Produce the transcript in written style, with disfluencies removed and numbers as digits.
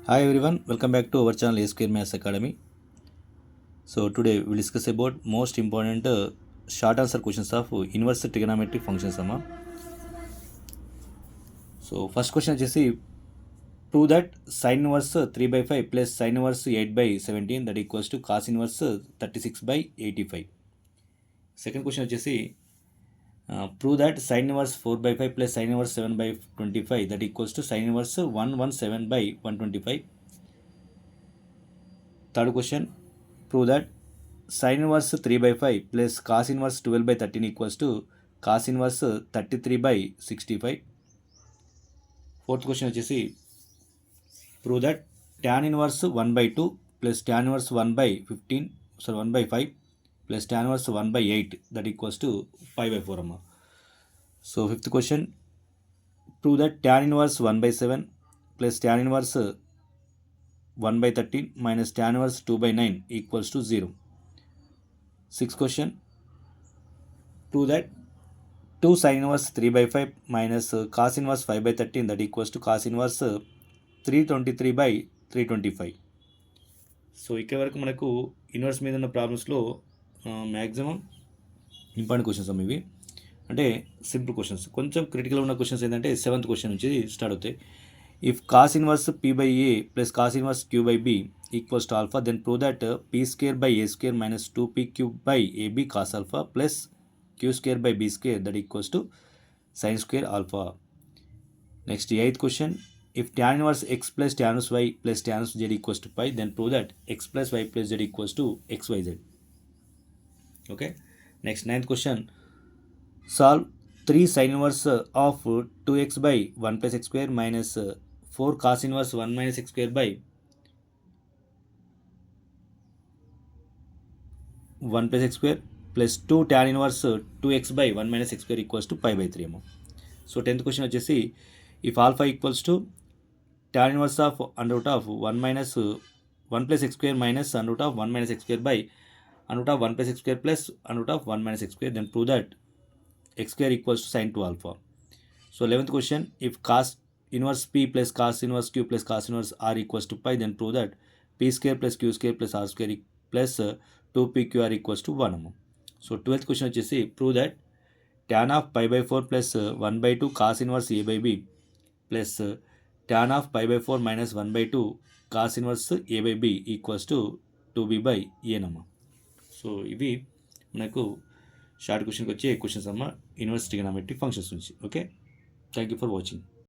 Hi everyone, welcome back to our channel A Square Maths Academy. So today we'll discuss about most important short answer questions of inverse trigonometric functions amma. So first question వచ్చేసి prove that sin inverse 3 by 5 plus sin inverse 8 by 17 that equals to cos inverse 36 by 85. Second question వచ్చేసి prove that sin inverse 4 by 5 plus sin inverse 7 by 25 that equals to sin inverse 117 by 125. Third question, prove that sin inverse 3 by 5 plus cos inverse 12 by 13 equals to cos inverse 33 by 65. Fourth question వచ్చేసి prove that tan inverse 1 by 2 plus tan inverse 1 by 1 by 5 plus tan inverse 1 by 8 that equals to 5 by 4 amma. So fifth question, prove that tan inverse 1 by 7 plus tan inverse 1 by 13 minus tan inverse 2 by 9 equals to 0. Sixth question, prove that 2 sin inverse 3 by 5 minus cos inverse 5 by 13 that equals to cos inverse 323 by 325. So ఇక్కడ వరకు మనకు inverse మీద ఉన్న ప్రాబ్లమ్స్లో maximum important questions అమ్మ ఇవి. అంటే simple questions. కొంచెం critical ఉన్న క్వశ్చన్స్ ఏంటంటే సెవెంత్ క్వశ్చన్ నుంచి స్టార్ట్ అవుతాయి. If cos inverse p by a plus cos inverse q by B equals to alpha then prove that p square by a square minus 2p cube by a b cos alpha plus q square by b square that equals to sin square alpha. Next, eighth question, if tan inverse x plus tan inverse y plus tan inverse z equals to pi, then prove that x plus y plus z equals to xyz. Okay. Next, ninth question, solve 3 sin inverse of 2x by 1 plus x square minus 4 cos inverse 1 minus x square by 1 plus x square plus 2 tan inverse 2x by 1 minus x square equals to pi by 3 అమ్మ. So 10th question వచ్చేసి if alpha equals to tan inverse of under root of 1 minus 1 plus x square minus under root of 1 minus x square by under root of 1 plus x square plus under root of 1 minus x square, then prove that x square equals to sin 2 alpha. So 11th question, if cos inverse p plus cos inverse q plus cos inverse r equals to pi, then prove that p square plus q square plus r square plus 2pqr equals to 1 అమ్మ. So 12th question వచ్చేసి prove that tan of pi by 4 plus 1 by 2 cos inverse A by B plus tan of pi by 4 minus 1 by 2 cos inverse A by B equals to 2b by ఏనమ్మ. So ఇవి మనకు short క్వశ్చన్కి వచ్చే questions అమ్మ inverse trigonometric functions నుంచి. Okay, thank you for watching.